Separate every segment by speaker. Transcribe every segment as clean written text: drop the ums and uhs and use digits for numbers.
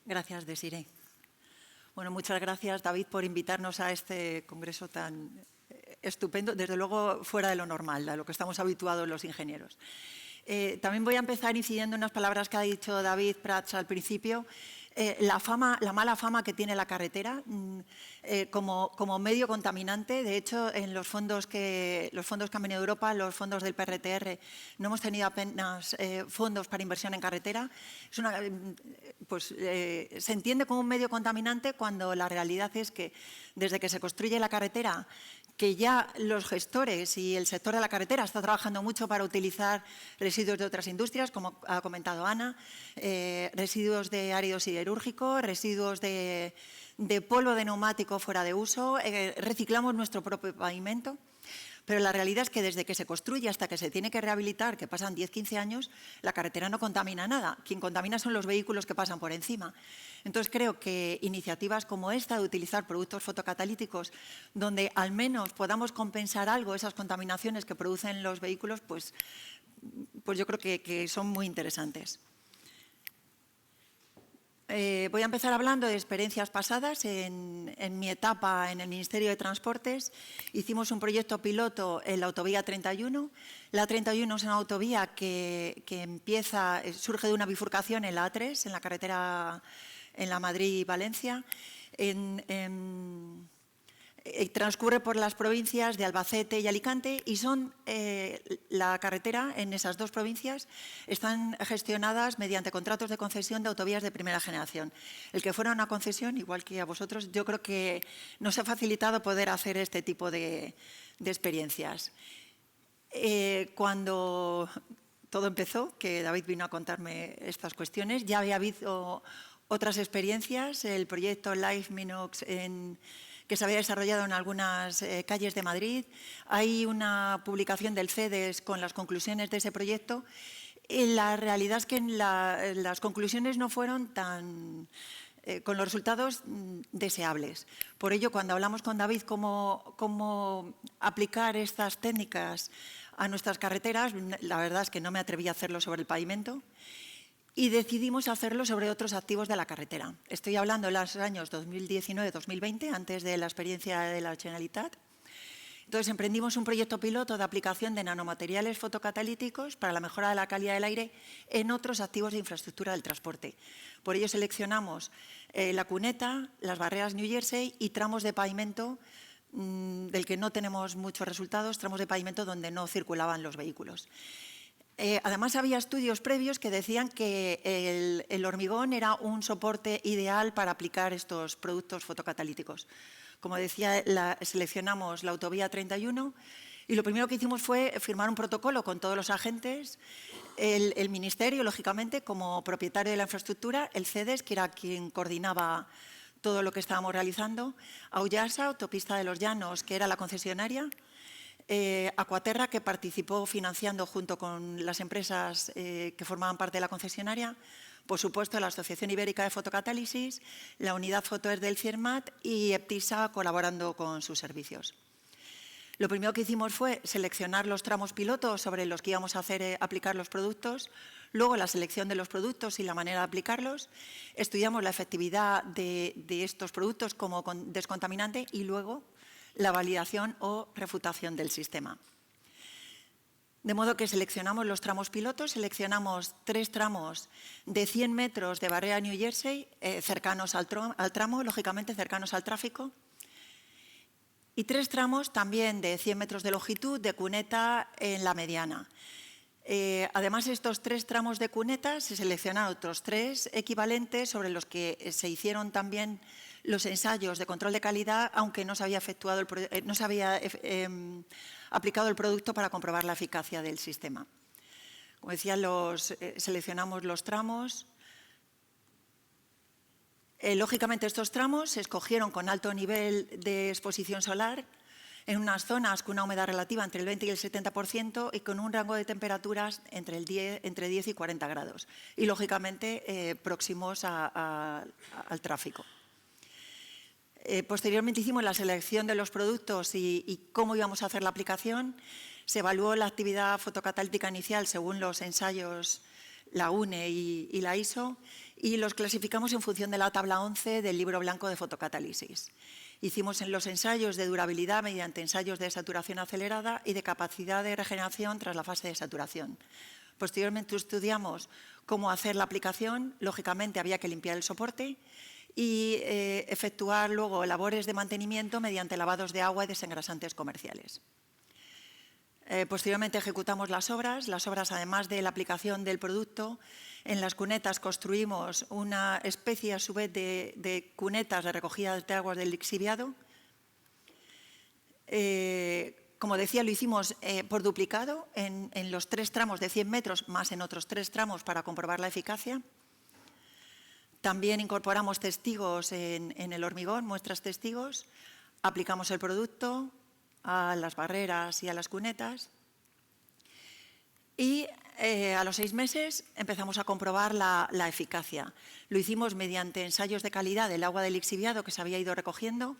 Speaker 1: Gracias, Desiree. Bueno, muchas gracias, David, por invitarnos a este congreso tan estupendo, desde luego fuera de lo normal, a lo que estamos habituados los ingenieros. También voy a empezar incidiendo en unas palabras que ha dicho David Prats al principio. La mala fama que tiene la carretera como medio contaminante. De hecho, en los fondos que han venido de Europa, los fondos del PRTR, no hemos tenido apenas fondos para inversión en carretera. Se entiende como un medio contaminante cuando la realidad es que desde que se construye la carretera, que ya los gestores y el sector de la carretera está trabajando mucho para utilizar residuos de otras industrias, como ha comentado Ana, residuos de árido siderúrgico, residuos de polvo de neumático fuera de uso, reciclamos nuestro propio pavimento. Pero la realidad es que desde que se construye hasta que se tiene que rehabilitar, que pasan 10-15 años, la carretera no contamina nada. Quien contamina son los vehículos que pasan por encima. Entonces, creo que iniciativas como esta de utilizar productos fotocatalíticos, donde al menos podamos compensar algo esas contaminaciones que producen los vehículos, pues yo creo que son muy interesantes. Voy a empezar hablando de experiencias pasadas. En mi etapa en el Ministerio de Transportes hicimos un proyecto piloto en la autovía 31. La 31 es una autovía que surge de una bifurcación en la A3, en la carretera en la Madrid-Valencia. Transcurre por las provincias de Albacete y Alicante y la carretera en esas dos provincias están gestionadas mediante contratos de concesión de autovías de primera generación. El que fuera una concesión, igual que a vosotros, yo creo que nos ha facilitado poder hacer este tipo de experiencias. Cuando todo empezó, que David vino a contarme estas cuestiones, ya había habido otras experiencias, el proyecto Life Minox que se había desarrollado en algunas calles de Madrid. Hay una publicación del CEDES con las conclusiones de ese proyecto. Y la realidad es que las conclusiones no fueron con los resultados deseables. Por ello, cuando hablamos con David cómo aplicar estas técnicas a nuestras carreteras, la verdad es que no me atreví a hacerlo sobre el pavimento. Y decidimos hacerlo sobre otros activos de la carretera. Estoy hablando de los años 2019-2020, antes de la experiencia de la Generalitat. Entonces, emprendimos un proyecto piloto de aplicación de nanomateriales fotocatalíticos para la mejora de la calidad del aire en otros activos de infraestructura del transporte. Por ello, seleccionamos la cuneta, las barreras New Jersey y tramos de pavimento del que no tenemos muchos resultados, tramos de pavimento donde no circulaban los vehículos. Además, había estudios previos que decían que el hormigón era un soporte ideal para aplicar estos productos fotocatalíticos. Como decía, seleccionamos la autovía 31 y lo primero que hicimos fue firmar un protocolo con todos los agentes, el Ministerio, lógicamente, como propietario de la infraestructura, el CEDES, que era quien coordinaba todo lo que estábamos realizando, Auyasa, Autopista de los Llanos, que era la concesionaria, Aquaterra, que participó financiando junto con las empresas que formaban parte de la concesionaria, por supuesto la Asociación Ibérica de Fotocatálisis, la Unidad Fotoer del CIERMAT y EPTISA colaborando con sus servicios. Lo primero que hicimos fue seleccionar los tramos pilotos sobre los que íbamos a aplicar los productos, luego la selección de los productos y la manera de aplicarlos, estudiamos la efectividad de estos productos como descontaminante y luego la validación o refutación del sistema. De modo que seleccionamos los tramos pilotos, seleccionamos 3 tramos de 100 metros de barrera New Jersey, cercanos al tramo, lógicamente cercanos al tráfico, y 3 tramos también de 100 metros de longitud de cuneta en la mediana. Además, estos 3 tramos de cuneta se seleccionaron otros 3 equivalentes sobre los que se hicieron también los ensayos de control de calidad, aunque no se había aplicado el producto para comprobar la eficacia del sistema. Como decía, seleccionamos los tramos. Lógicamente, estos tramos se escogieron con alto nivel de exposición solar, en unas zonas con una humedad relativa entre el 20 y el 70% y con un rango de temperaturas entre 10 y 40 grados y, lógicamente, próximos al tráfico. Posteriormente hicimos la selección de los productos y cómo íbamos a hacer la aplicación. Se evaluó la actividad fotocatalítica inicial según los ensayos la UNE y la ISO, y los clasificamos en función de la tabla 11 del Libro Blanco de Fotocatálisis. Hicimos los ensayos de durabilidad mediante ensayos de saturación acelerada y de capacidad de regeneración tras la fase de saturación. Posteriormente estudiamos cómo hacer la aplicación. Lógicamente había que limpiar el soporte y efectuar luego labores de mantenimiento mediante lavados de agua y desengrasantes comerciales. Posteriormente ejecutamos las obras. Las obras, además de la aplicación del producto, en las cunetas construimos una especie a su vez de cunetas de recogida de aguas del lixiviado. Como decía, lo hicimos por duplicado en los 3 tramos de 100 metros, más en otros 3 tramos para comprobar la eficacia. También incorporamos testigos en el hormigón, muestras testigos. Aplicamos el producto a las barreras y a las cunetas. Y a los 6 meses empezamos a comprobar la eficacia. Lo hicimos mediante ensayos de calidad del agua del lixiviado que se había ido recogiendo.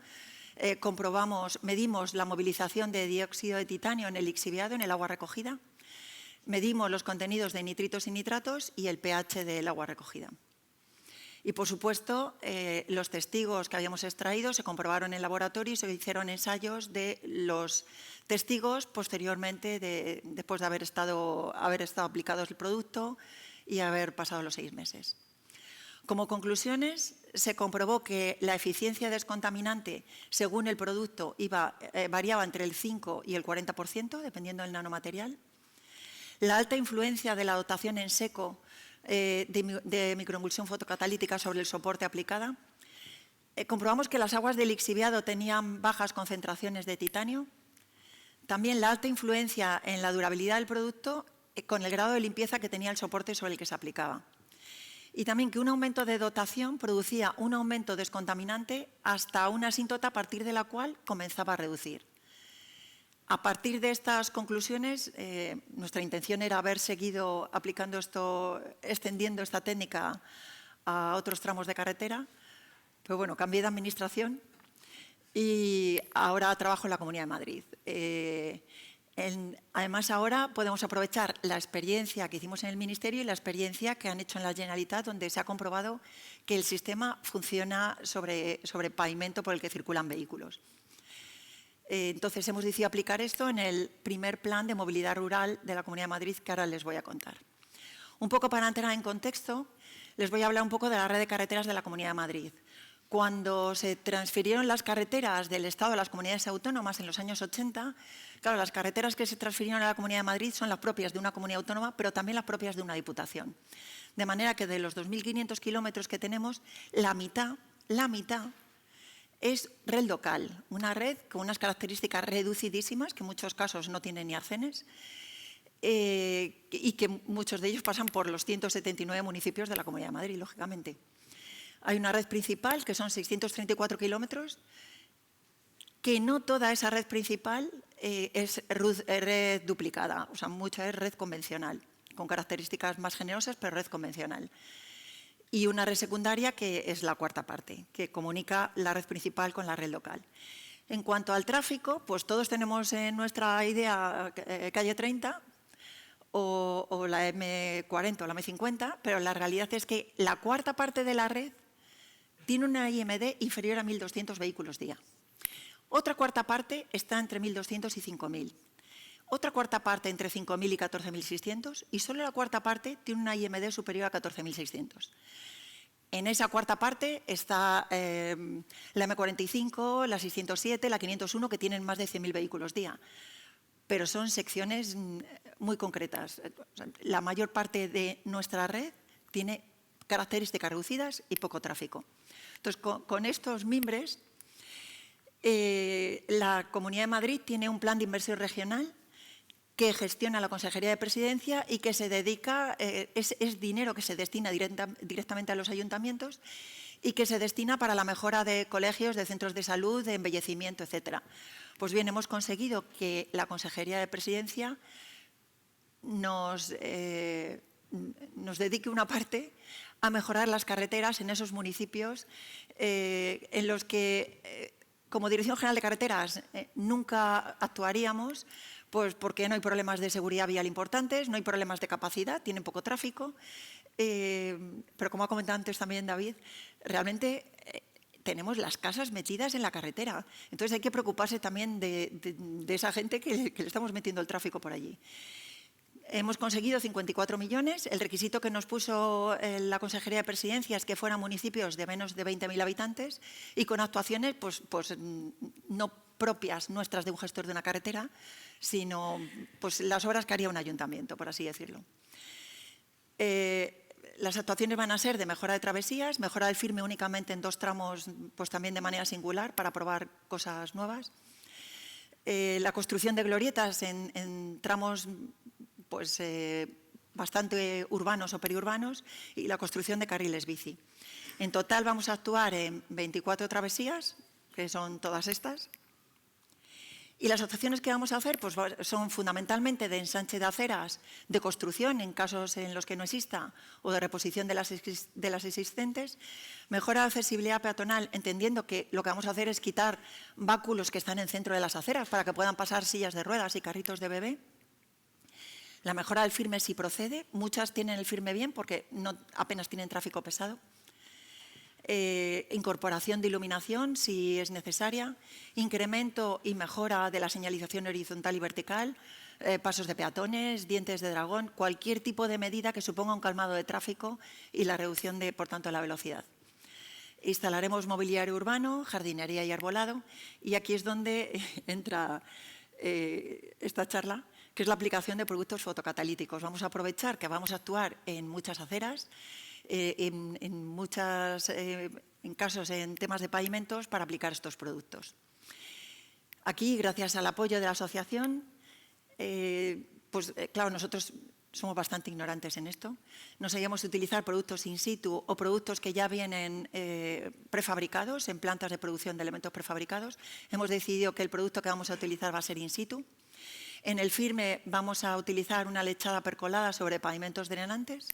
Speaker 1: Medimos la movilización de dióxido de titanio en el lixiviado, en el agua recogida. Medimos los contenidos de nitritos y nitratos y el pH del agua recogida. Y, por supuesto, los testigos que habíamos extraído se comprobaron en laboratorio y se hicieron ensayos de los testigos posteriormente, después de haber estado aplicados el producto y haber pasado los 6 meses. Como conclusiones, se comprobó que la eficiencia descontaminante según el producto variaba entre el 5 y el 40%, dependiendo del nanomaterial. La alta influencia de la dotación en seco de microemulsión fotocatalítica sobre el soporte aplicada. Comprobamos que las aguas del lixiviado tenían bajas concentraciones de titanio. También la alta influencia en la durabilidad del producto con el grado de limpieza que tenía el soporte sobre el que se aplicaba. Y también que un aumento de dotación producía un aumento descontaminante hasta una asíntota a partir de la cual comenzaba a reducir. A partir de estas conclusiones, nuestra intención era haber seguido aplicando extendiendo esta técnica a otros tramos de carretera, pero bueno, cambié de administración y ahora trabajo en la Comunidad de Madrid. Además, ahora podemos aprovechar la experiencia que hicimos en el Ministerio y la experiencia que han hecho en la Generalitat, donde se ha comprobado que el sistema funciona sobre pavimento por el que circulan vehículos. Entonces, hemos decidido aplicar esto en el primer plan de movilidad rural de la Comunidad de Madrid, que ahora les voy a contar. Un poco para entrar en contexto, les voy a hablar un poco de la red de carreteras de la Comunidad de Madrid. Cuando se transfirieron las carreteras del Estado a las comunidades autónomas en los años 80, claro, las carreteras que se transfirieron a la Comunidad de Madrid son las propias de una comunidad autónoma, pero también las propias de una diputación. De manera que de los 2.500 kilómetros que tenemos, la mitad es red local, una red con unas características reducidísimas, que en muchos casos no tienen ni arcenes, y que muchos de ellos pasan por los 179 municipios de la Comunidad de Madrid, lógicamente. Hay una red principal, que son 634 kilómetros, que no toda esa red principal es red duplicada, o sea, mucha es red convencional, con características más generosas, pero red convencional. Y una red secundaria que es la cuarta parte, que comunica la red principal con la red local. En cuanto al tráfico, pues todos tenemos en nuestra idea calle 30 o la M40 o la M50, pero la realidad es que la cuarta parte de la red tiene una IMD inferior a 1.200 vehículos día. Otra cuarta parte está entre 1.200 y 5.000. Otra cuarta parte entre 5.000 y 14.600 y solo la cuarta parte tiene una IMD superior a 14.600. En esa cuarta parte está la M45, la 607, la 501, que tienen más de 100.000 vehículos día. Pero son secciones muy concretas. La mayor parte de nuestra red tiene características reducidas y poco tráfico. Entonces, con estos mimbres, la Comunidad de Madrid tiene un plan de inversión regional que gestiona la Consejería de Presidencia y que se dedica, es dinero que se destina directamente a los ayuntamientos y que se destina para la mejora de colegios, de centros de salud, de embellecimiento, etcétera. Pues bien, hemos conseguido que la Consejería de Presidencia nos dedique una parte a mejorar las carreteras en esos municipios en los que, como Dirección General de Carreteras, nunca actuaríamos, Pues porque no hay problemas de seguridad vial importantes, no hay problemas de capacidad, tienen poco tráfico. Pero como ha comentado antes también David, realmente tenemos las casas metidas en la carretera. Entonces hay que preocuparse también de esa gente que le estamos metiendo el tráfico por allí. Hemos conseguido 54 millones. El requisito que nos puso la Consejería de Presidencia es que fueran municipios de menos de 20.000 habitantes y con actuaciones pues no propias nuestras de un gestor de una carretera, sino pues, las obras que haría un ayuntamiento, por así decirlo. Las actuaciones van a ser de mejora de travesías, mejora del firme únicamente en 2 tramos, pues también de manera singular, para probar cosas nuevas. La construcción de glorietas en tramos pues, bastante urbanos o periurbanos y la construcción de carriles bici. En total vamos a actuar en 24 travesías, que son todas estas. Y las actuaciones que vamos a hacer pues, son fundamentalmente de ensanche de aceras, de construcción en casos en los que no exista o de reposición de las existentes, mejora de accesibilidad peatonal, entendiendo que lo que vamos a hacer es quitar báculos que están en el centro de las aceras para que puedan pasar sillas de ruedas y carritos de bebé. La mejora del firme si procede, muchas tienen el firme bien porque apenas tienen tráfico pesado. Incorporación de iluminación si es necesaria, incremento y mejora de la señalización horizontal y vertical, pasos de peatones, dientes de dragón, cualquier tipo de medida que suponga un calmado de tráfico y la reducción de, por tanto, la velocidad. Instalaremos mobiliario urbano, jardinería y arbolado, y aquí es donde entra esta charla, que es la aplicación de productos fotocatalíticos. Vamos a aprovechar que vamos a actuar en muchas aceras, en casos en temas de pavimentos para aplicar estos productos. Aquí, gracias al apoyo de la asociación, claro, nosotros somos bastante ignorantes en esto. No sabíamos utilizar productos in situ o productos que ya vienen prefabricados en plantas de producción de elementos prefabricados. Hemos decidido que el producto que vamos a utilizar va a ser in situ. En el firme vamos a utilizar una lechada percolada sobre pavimentos drenantes.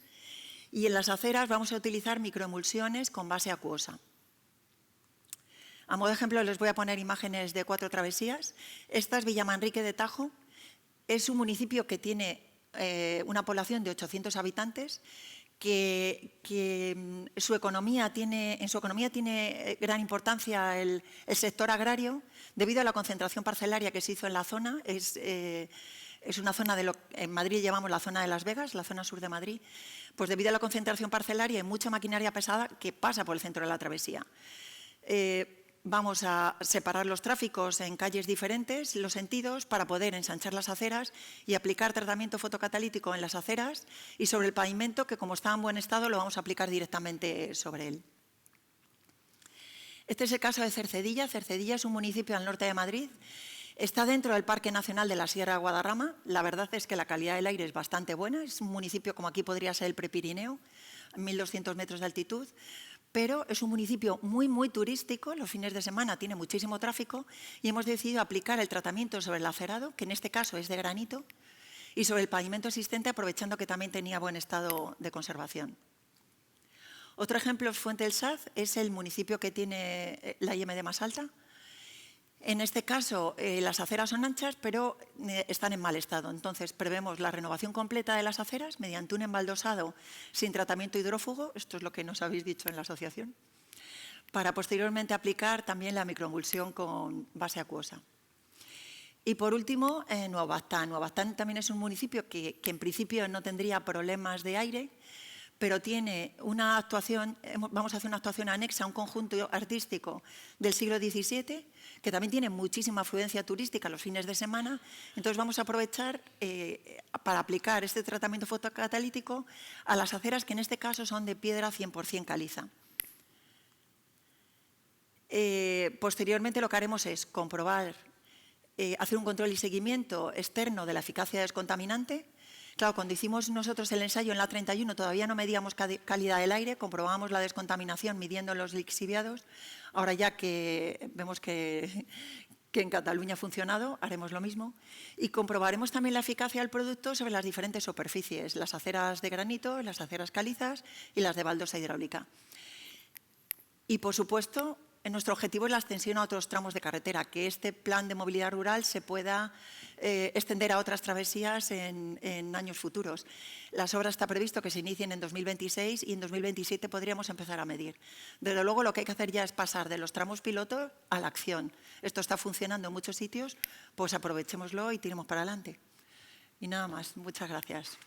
Speaker 1: Y en las aceras vamos a utilizar microemulsiones con base acuosa. A modo de ejemplo les voy a poner imágenes de 4 travesías. Esta es Villamanrique de Tajo. Es un municipio que tiene una población de 800 habitantes, que en su economía tiene gran importancia el sector agrario debido a la concentración parcelaria que se hizo en la zona. Es una zona en Madrid llamamos la zona de Las Vegas, la zona sur de Madrid, pues debido a la concentración parcelaria hay mucha maquinaria pesada que pasa por el centro de la travesía. Vamos a separar los tráficos en calles diferentes, los sentidos, para poder ensanchar las aceras y aplicar tratamiento fotocatalítico en las aceras y sobre el pavimento, que como está en buen estado lo vamos a aplicar directamente sobre él. Este es el caso de Cercedilla. Cercedilla es un municipio al norte de Madrid. Está dentro del Parque Nacional de la Sierra de Guadarrama. La verdad es que la calidad del aire es bastante buena. Es un municipio como aquí podría ser el Prepirineo, a 1.200 metros de altitud, pero es un municipio muy, muy turístico. Los fines de semana tiene muchísimo tráfico y hemos decidido aplicar el tratamiento sobre el acerado, que en este caso es de granito, y sobre el pavimento existente, aprovechando que también tenía buen estado de conservación. Otro ejemplo es Fuente del Saz, es el municipio que tiene la IMD más alta. En este caso, las aceras son anchas, pero están en mal estado. Entonces, prevemos la renovación completa de las aceras mediante un embaldosado sin tratamiento hidrófugo, esto es lo que nos habéis dicho en la asociación, para posteriormente aplicar también la microemulsión con base acuosa. Y por último, Nuevo Baztán. Nuevo Baztán también es un municipio que en principio no tendría problemas de aire, pero tiene una actuación, vamos a hacer una actuación anexa a un conjunto artístico del siglo XVII, que también tiene muchísima afluencia turística los fines de semana. Entonces vamos a aprovechar para aplicar este tratamiento fotocatalítico a las aceras, que en este caso son de piedra 100% caliza. Posteriormente lo que haremos es comprobar, hacer un control y seguimiento externo de la eficacia descontaminante. Claro, cuando hicimos nosotros el ensayo en la 31 todavía no medíamos calidad del aire, comprobábamos la descontaminación midiendo los lixiviados. Ahora ya que vemos que en Cataluña ha funcionado, haremos lo mismo. Y comprobaremos también la eficacia del producto sobre las diferentes superficies, las aceras de granito, las aceras calizas y las de baldosa hidráulica. Y, por supuesto, nuestro objetivo es la extensión a otros tramos de carretera, que este plan de movilidad rural se pueda extender a otras travesías en años futuros. Las obras está previsto que se inicien en 2026 y en 2027 podríamos empezar a medir. Desde luego, lo que hay que hacer ya es pasar de los tramos piloto a la acción. Esto está funcionando en muchos sitios, pues aprovechémoslo y tiremos para adelante. Y nada más. Muchas gracias.